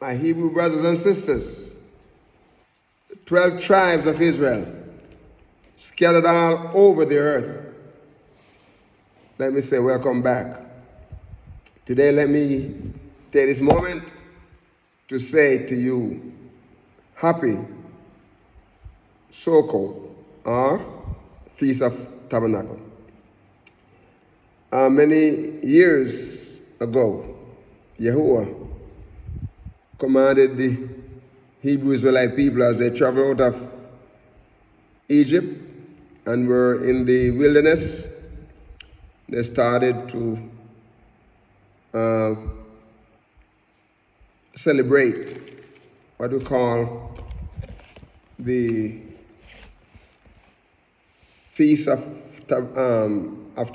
my Hebrew brothers and sisters, the 12 tribes of Israel, scattered all over the earth, let me say welcome back. Today, let me take this moment to say to you, happy Sukkot, or Feast of Tabernacle. Many years ago, YAHUAH commanded the Hebrew Israelite people as they traveled out of Egypt and were in the wilderness. They started to celebrate what we call the Feast of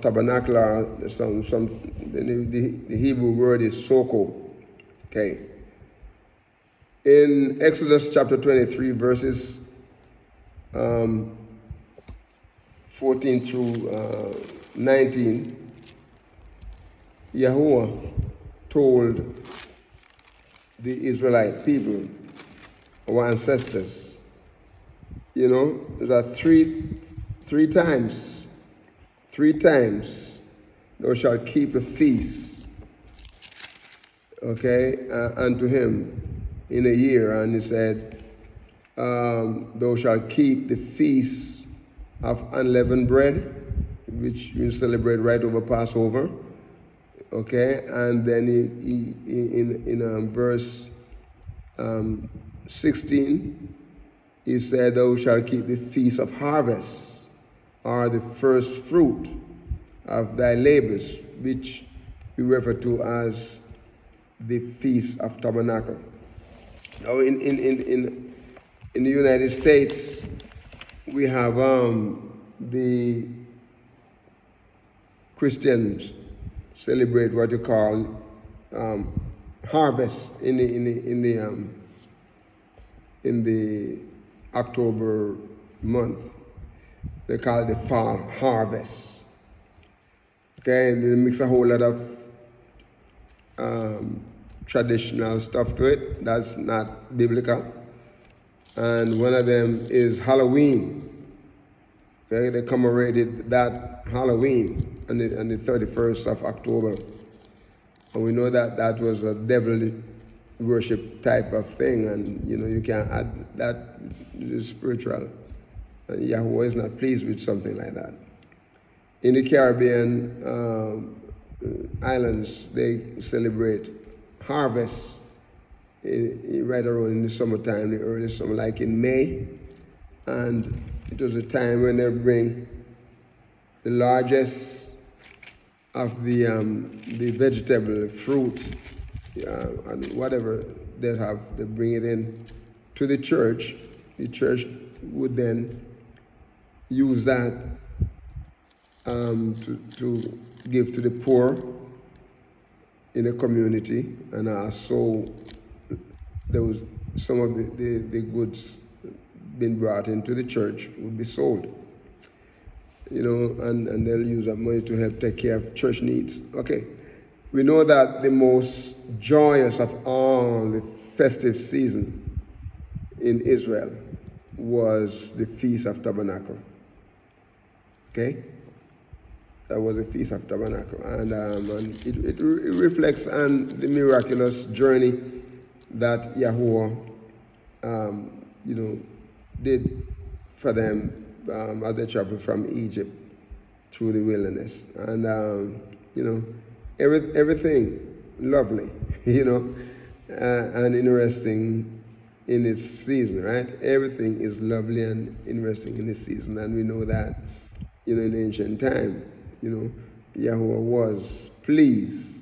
Tabernacle, or the Hebrew word is Sukkot. Okay. In Exodus chapter 23, verses 14 through 19, YAHUAH told the Israelite people, our ancestors, that three times thou shalt keep the feast, unto him in a year. And he said, thou shalt keep the feast of unleavened bread, which you celebrate right over Passover. And then in verse 16, he said, thou shalt keep the feast of harvest, or the first fruit of thy labors, which we refer to as the Feast of Tabernacle. Now, in the United States, we have the Christians celebrate what you call harvest in the October month. They call it the fall harvest. And they mix a whole lot of traditional stuff to it that's not biblical. And one of them is Halloween. They commemorated that Halloween on the 31st of October. And we know that that was a devil worship type of thing, and you can't add that to the spiritual. And YAHUAH is not pleased with something like that. In the Caribbean islands, they celebrate harvest right around in the summertime, the early summer, like in May. And it was a time when they bring the largest of the vegetable, fruit, and whatever they have, they bring it in to the church. The church would then use that to give to the poor in the community, and also there was some of the goods being brought into the church would be sold, and they'll use that money to help take care of church needs. Okay, we know that the most joyous of all the festive season in Israel was the Feast of Tabernacle. Okay? That was the Feast of Tabernacle. And it reflects on the miraculous journey that YAHUAH, did for them as they traveled from Egypt through the wilderness. And, everything lovely, and interesting in its season, right? Everything is lovely and interesting in this season. And we know that, in ancient time, YAHUAH was pleased,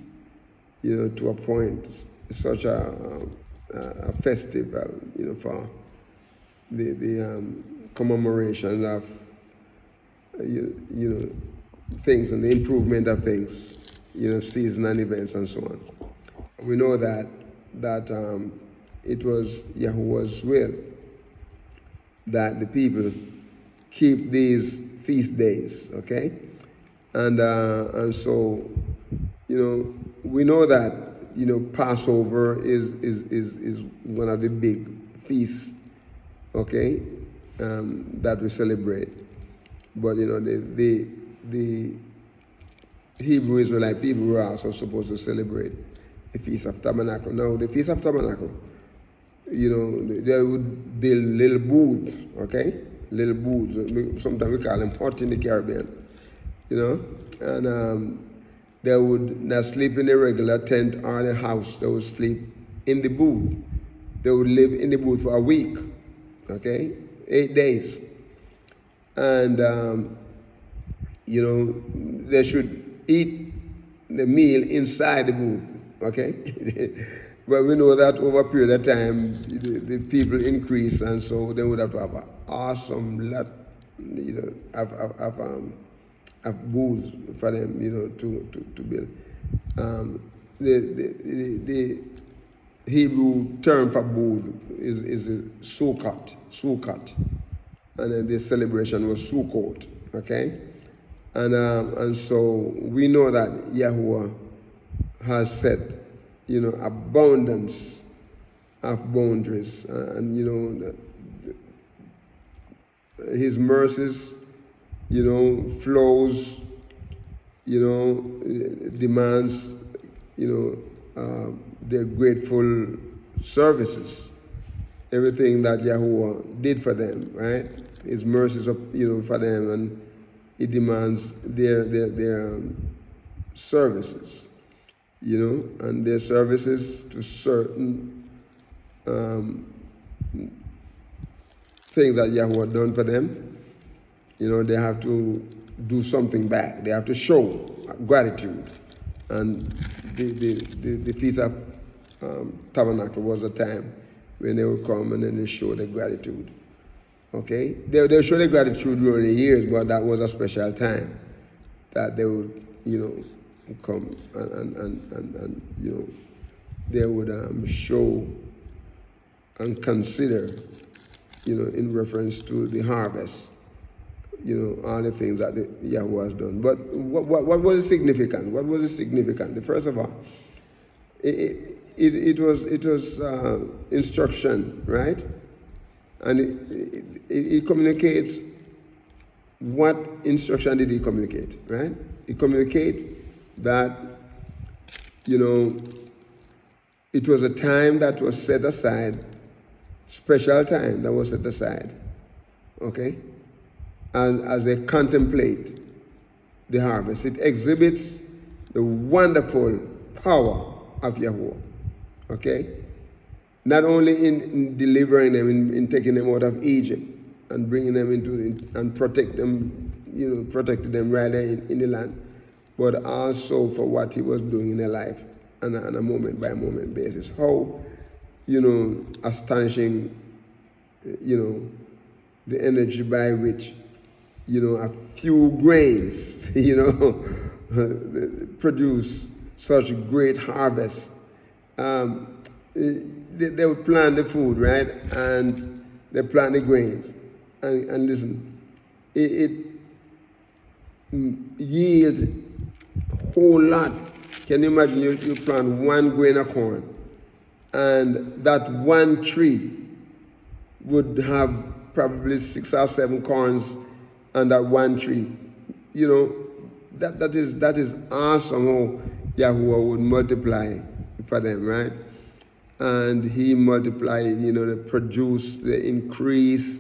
to appoint such a festival, for the commemoration of, things and the improvement of things, season and events and so on. We know that it was YAHUAH's will that the people keep these feast days, okay? And so, we know that Passover is one of the big feasts, okay, that we celebrate. But the Hebrew Israelite people were also supposed to celebrate the Feast of Tabernacle. Now, the Feast of Tabernacle, they would build little booths, okay? Little booths. Sometimes we call them hut in the Caribbean, and they would not sleep in a regular tent or the house. They would sleep in the booth. They would live in the booth for a week, okay? 8 days. And, they should eat the meal inside the booth, okay? But we know that over a period of time, the people increase, and so they would have to have an awesome lot, of booths for them, to build. The Hebrew term for booth is Sukkot, and then the celebration was Sukkot, okay? And so we know that Yahuwah has set, abundance of boundaries, and His mercies, flows, demands, their grateful services, everything that Yahuwah did for them, right? His mercies, for them, and it demands their services, and their services to certain things that Yahuwah done for them. They have to do something back. They have to show gratitude, and the Feast of Tabernacle was a time when they would come and then they show their gratitude. Okay, they show their gratitude during the years, but that was a special time that they would, come and they would show and consider, in reference to the harvest, all the things that Yahuwah has done. But what was significant? What was significant? First of all, it was instruction, right? And it communicates. What instruction did he communicate, right? He communicated that, it was a time that was set aside, special time that was set aside, okay? And as they contemplate the harvest, it exhibits the wonderful power of Yahuwah, okay? Not only in delivering them, in taking them out of Egypt and bringing them and protecting them right there in the land, but also for what He was doing in their life on a moment by moment basis. How, astonishing, the energy by which, a few grains, produce such great harvest. They would plant the food, right? And they plant the grains. And listen, it yields a whole lot. Can you imagine you plant 1 grain of corn, and that one tree would have probably 6 or 7 corns on that one tree. That is awesome how Yahuwah would multiply for them, right? And He multiplied, they produce, they increase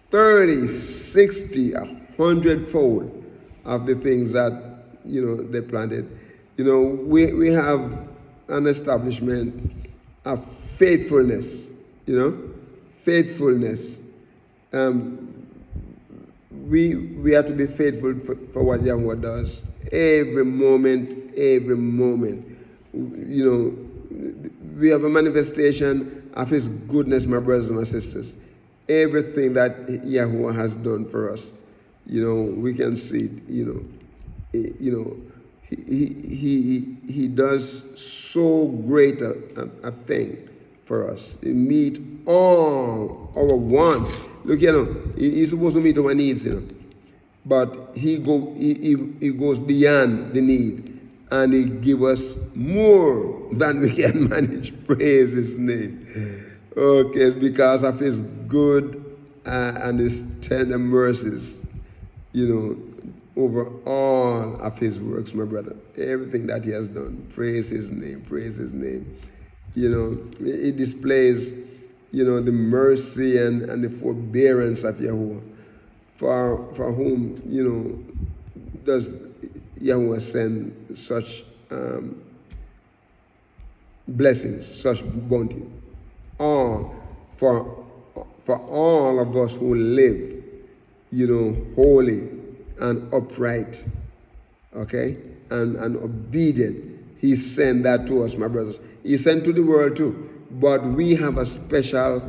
30, 60, 100-fold of the things that, they planted. We have an establishment of faithfulness, faithfulness. We have to be faithful for what Yahuwah does. Every moment. We have a manifestation of His goodness, my brothers and my sisters. Everything that Yahuwah has done for us, we can see it, He does so great a thing for us. He meet all our wants. Look, He's supposed to meet our needs, but He goes beyond the need and he give us more than we can manage. Praise his name. Okay, it's because of his good and his tender mercies, over all of his works, my brother. Everything that he has done. Praise his name. Praise his name. It displays, the mercy and the forbearance of Yahuwah. For whom, does Yahuwah send such blessings, such bounty? All for all of us who live, holy and upright, okay, and obedient. He sent that to us, my brothers. He sent to the world too. But we have a special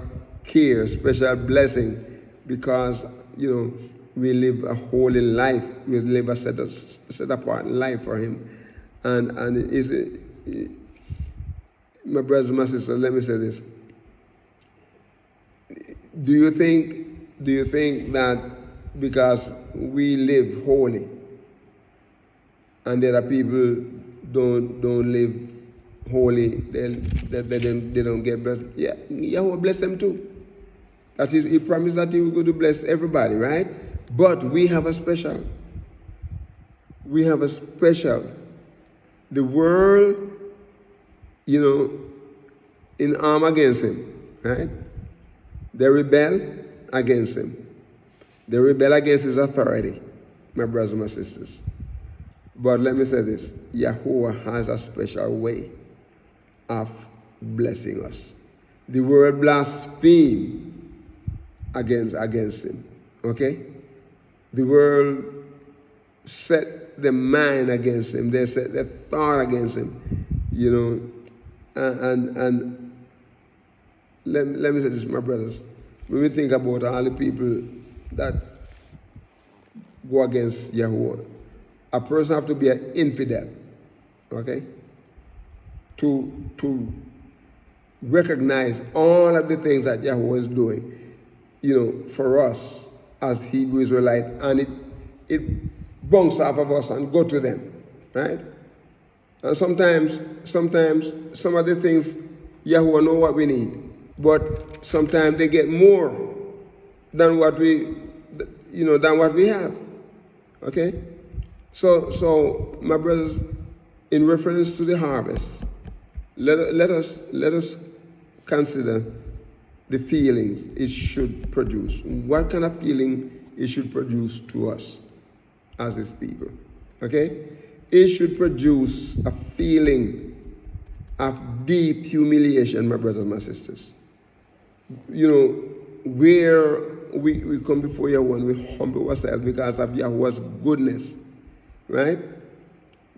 care, special blessing, because, we live a holy life. We live a set apart life for him. And is my brothers and my sisters, let me say this. Do you think that because we live holy and there are people don't live holy, they don't get blessed? Yeah, Yahweh bless them too. That is, he promised that he was going to bless everybody, right? But we have a special. The world, in arm against him, right? They rebel against him. They rebel against his authority, my brothers and my sisters. But let me say this. Yahuwah has a special way of blessing us. The word blaspheme against him. Okay? The world set the mind against him. They set their thought against him. And let me say this, my brothers. When we think about all the people that go against Yahuwah, a person have to be an infidel, okay, to recognize all of the things that Yahuwah is doing, for us as Hebrew Israelites, and it bounces off of us and go to them, right? And sometimes some of the things Yahuwah know what we need, but sometimes they get more than what we have. Okay? So my brothers, in reference to the harvest, let us consider the feelings it should produce. What kind of feeling it should produce to us as his people. Okay? It should produce a feeling of deep humiliation, my brothers and my sisters. Where we come before Yahweh and we humble ourselves because of Yahweh's goodness, right?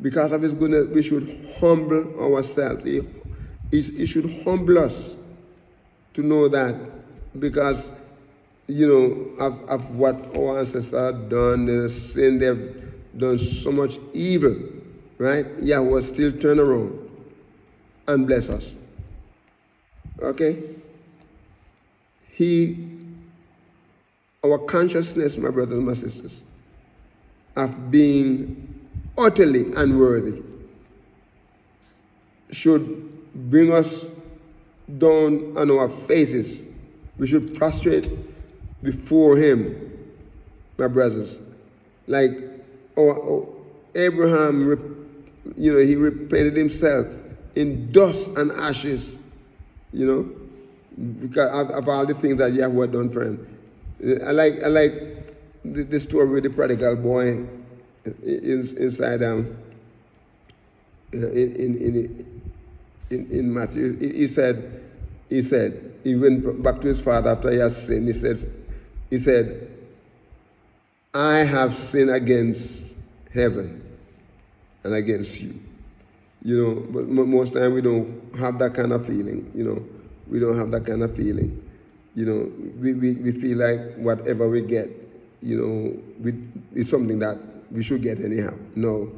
Because of his goodness, we should humble ourselves. It should humble us to know that, because, of what our ancestors have done, the sin, they've done so much evil, right? Yahweh still turn around and bless us. Okay? Our consciousness, my brothers and my sisters, of being utterly unworthy should bring us down on our faces. We should prostrate before him, my brothers. Like Abraham, he repented himself in dust and ashes, because of all the things that Yahweh done for him. I like the story with the prodigal boy inside in Matthew. He said he went back to his father after he had sinned. He said, I have sinned against heaven and against you. But most time we don't have that kind of feeling. We don't have that kind of feeling. We feel like whatever we get, it's something that we should get anyhow. No.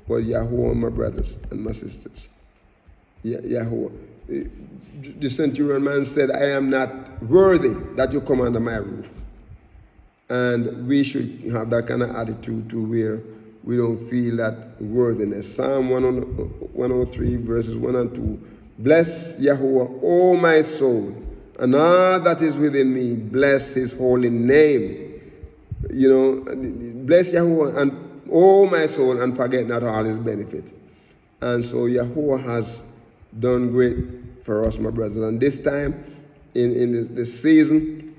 But Yahuwah, my brothers and my sisters. Yahuwah. The centurion man said, I am not worthy that you come under my roof. And we should have that kind of attitude to where we don't feel that worthiness. Psalm 103 verses 1 and 2. Bless Yahuwah, O my soul, and all that is within me. Bless his holy name. You know, bless Yahuwah, and O my soul, and forget not all his benefit. And so Yahuwah has done great for us, my brothers. And this time, in this season,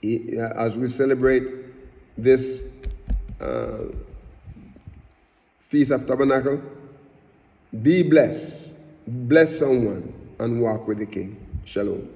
as we celebrate this Feast of Tabernacle, be blessed. Bless someone and walk with the King. Shalom.